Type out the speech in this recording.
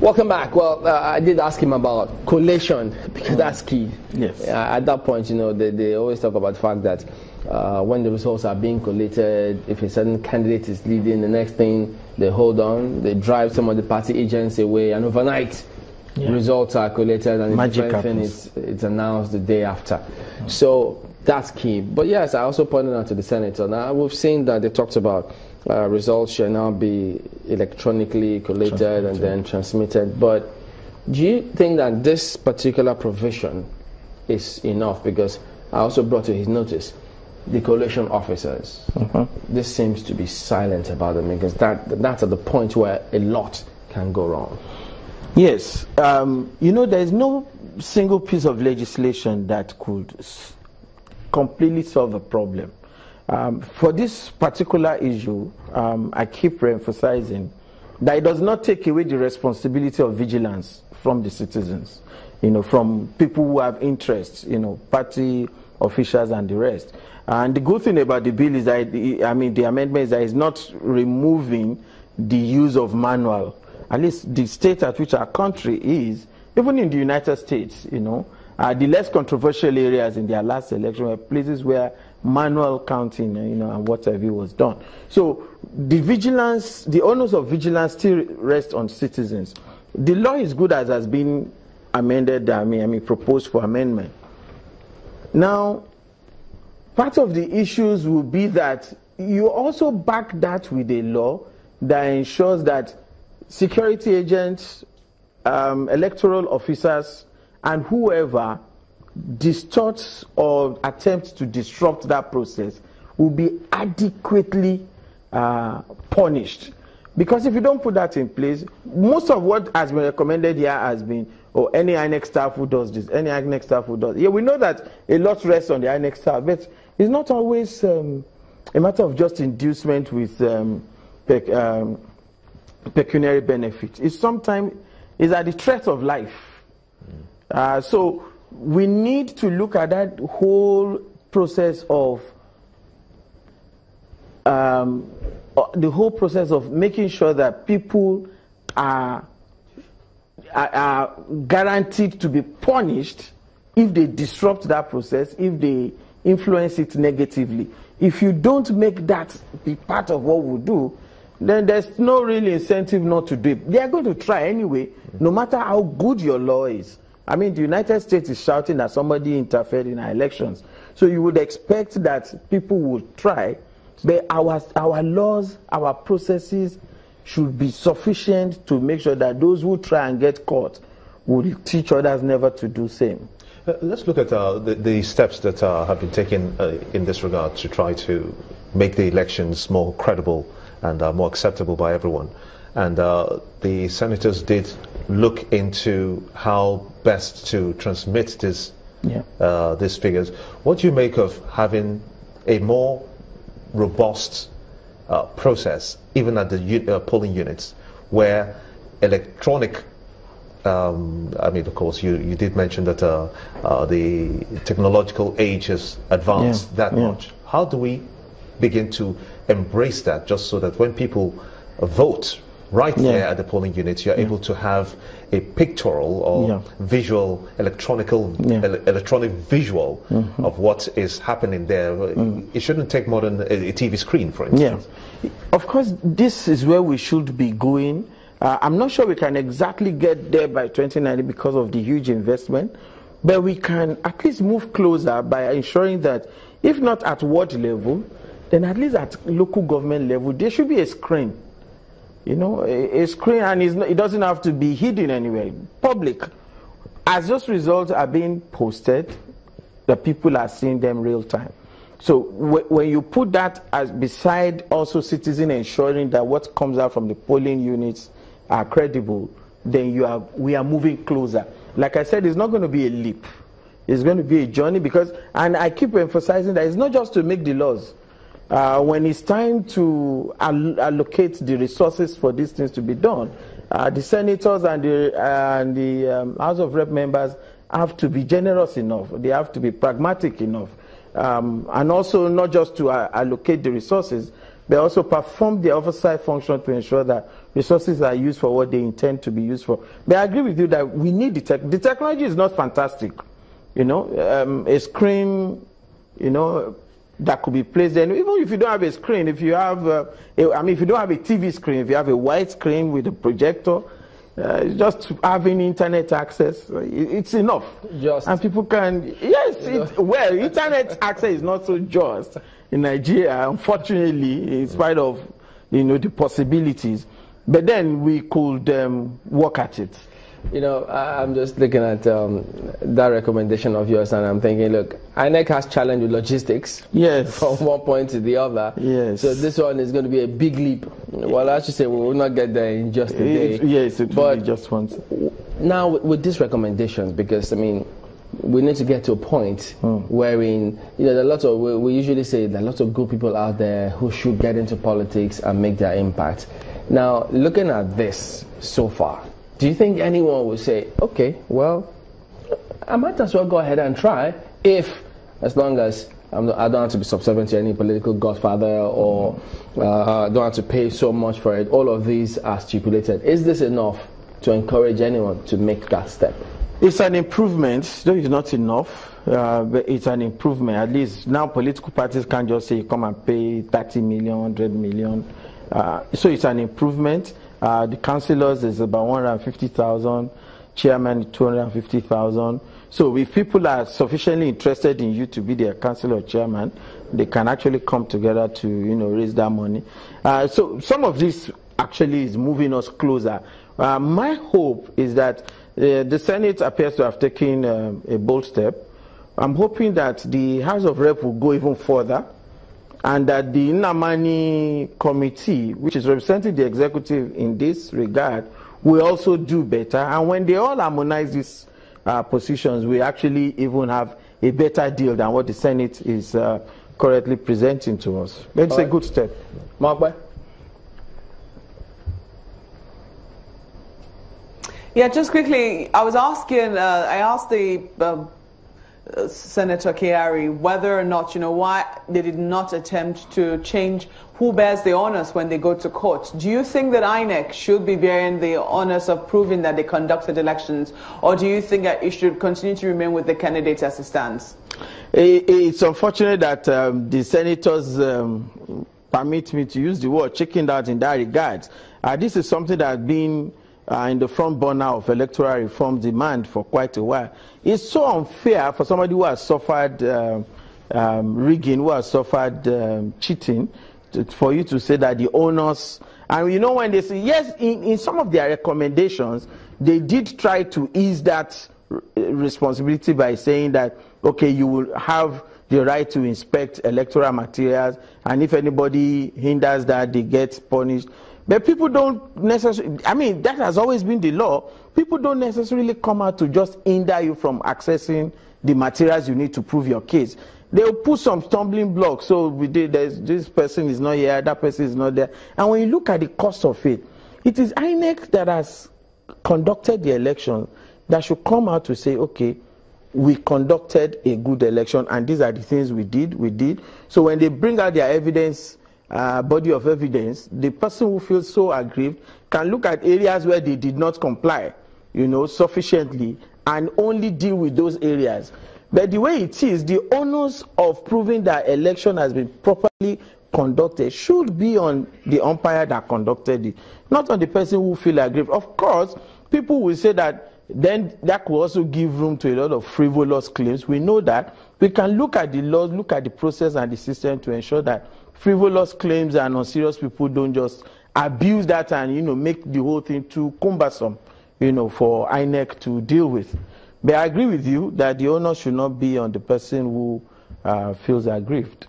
Welcome back. Well, I did ask him about collation because that's key. Yes. At that point, you know, they always talk about the fact that when the results are being collated, if a certain candidate is leading, the next thing they hold on, they drive some of the party agents away, and overnight results are collated, and it's announced the day after. So that's key. But yes, I also pointed out to the senator. Now we've seen that they talked about results shall now be electronically collated and then transmitted. But do you think that this particular provision is enough? Because I also brought to his notice the collation officers. This seems to be silent about them, because that's at the point where a lot can go wrong. Yes. You know, there is no single piece of legislation that could completely solve a problem. For this particular issue, I keep emphasizing that it does not take away the responsibility of vigilance from the citizens, you know, from people who have interests, you know, party officials and the rest. And the good thing about the bill is that, the amendment is that it's not removing the use of manual. At least the state at which our country is, even in the United States, you know, the less controversial areas in their last election were places where manual counting, you know, and what have you was done. So the vigilance, the onus of vigilance still rests on citizens. The law is good as has been amended, proposed for amendment. Now, part of the issues will be that you also back that with a law that ensures that security agents, electoral officers, and whoever distorts or attempts to disrupt that process will be adequately punished. Because if you don't put that in place, most of what has been recommended here has been, any INEC staff who does this, any INEC staff who does. Yeah, we know that a lot rests on the INEC staff, but it's not always a matter of just inducement with pecuniary benefit. It's sometimes at the threat of life. So we need to look at that whole process of making sure that people are guaranteed to be punished if they disrupt that process, if they influence it negatively. If you don't make that be part of what we do, then there's no real incentive not to do it. They are going to try anyway, no matter how good your law is. I mean, the United States is shouting that somebody interfered in our elections. So you would expect that people would try, but our laws, our processes should be sufficient to make sure that those who try and get caught will teach others never to do the same. Let's look at the steps that have been taken in this regard to try to make the elections more credible and more acceptable by everyone. And the senators did look into how best to transmit these figures. What do you make of having a more robust process, even at the polling units, where electronic, of course, you did mention that the technological age has advanced that much. How do we begin to embrace that, just so that when people vote right there at the polling units, you're able to have a pictorial or visual, electronic visual of what is happening there? It shouldn't take more than a TV screen, for instance. Of course, this is where we should be going. I'm not sure we can exactly get there by 2090 because of the huge investment, but we can at least move closer by ensuring that, if not at ward level, then at least at local government level, there should be a screen. You know, a screen, and it doesn't have to be hidden anywhere. Public. As those results are being posted, the people are seeing them real time. So when you put that as beside also citizen ensuring that what comes out from the polling units are credible, then we are moving closer. Like I said, it's not going to be a leap. It's going to be a journey, because, and I keep emphasizing that it's not just to make the laws. When it's time to allocate the resources for these things to be done, the senators and the House of Rep members have to be generous enough. They have to be pragmatic enough. And also not just to allocate the resources, They also perform the oversight function to ensure that resources are used for what they intend to be used for. But I agree with you that we need the technology is not fantastic. You know, a screen, you know, that could be placed there. Even if you don't have a screen, if you have, if you don't have a TV screen, if you have a white screen with a projector, just having internet access, it's enough. Just. And people can, yes, well, internet access is not so just in Nigeria, unfortunately, in spite of, you know, the possibilities. But then we could work at it. You know, I'm just looking at that recommendation of yours, and I'm thinking, look, INEC has challenged with logistics. Yes. From one point to the other. Yes. So this one is going to be a big leap. Well, I should say we will not get there in just a day. Yes, it will be just once. Now, with these recommendations, because, I mean, we need to get to a point wherein, you know, there are lots of, we usually say there are lots of good people out there who should get into politics and make their impact. Now, looking at this so far, do you think anyone would say, okay, well, I might as well go ahead and try as long as I don't have to be subservient to any political godfather or don't have to pay so much for it. All of these are stipulated. Is this enough to encourage anyone to make that step? It's an improvement, though it's not enough, but it's an improvement. At least now political parties can't just say, come and pay 30 million, 100 million. So it's an improvement. The councillors is about 150,000, chairman 250,000. So if people are sufficiently interested in you to be their councillor or chairman, they can actually come together to, you know, raise that money. So some of this actually is moving us closer. My hope is that the Senate appears to have taken a bold step. I'm hoping that the House of Rep will go even further, and that the Nnamani committee, which is representing the executive in this regard, will also do better. And when they all harmonize these positions, we actually even have a better deal than what the Senate is currently presenting to us. It's a good step. Mark, yeah, just quickly, I was asking, I asked the Senator Kyari whether or not, you know, why they did not attempt to change who bears the honors when they go to court. Do you think that INEC should be bearing the honors of proving that they conducted elections, or do you think that it should continue to remain with the candidate as it stands? It's unfortunate that the senators permit me to use the word chickened out in that regard. This is something that has been in the front burner of electoral reform demand for quite a while. It's so unfair for somebody who has suffered rigging, who has suffered cheating, for you to say that the owners, and you know when they say, yes, in some of their recommendations, they did try to ease that responsibility by saying that, okay, you will have the right to inspect electoral materials, and if anybody hinders that, they get punished. But people don't necessarily, I mean, that has always been the law. People don't necessarily come out to just hinder you from accessing the materials you need to prove your case. They'll put some stumbling blocks. So this person is not here, that person is not there. And when you look at the cost of it, it is INEC that has conducted the election that should come out to say, okay, we conducted a good election and these are the things we did. So when they bring out their evidence, body of evidence, the person who feels so aggrieved can look at areas where they did not comply, you know, sufficiently, and only deal with those areas. But the way it is, the onus of proving that election has been properly conducted should be on the umpire that conducted it, not on the person who feels aggrieved. Of course, people will say that then that could also give room to a lot of frivolous claims. We know that. We can look at the laws, look at the process and the system to ensure that frivolous claims and unserious people don't just abuse that and, you know, make the whole thing too cumbersome, you know, for INEC to deal with. But I agree with you that the onus should not be on the person who feels aggrieved.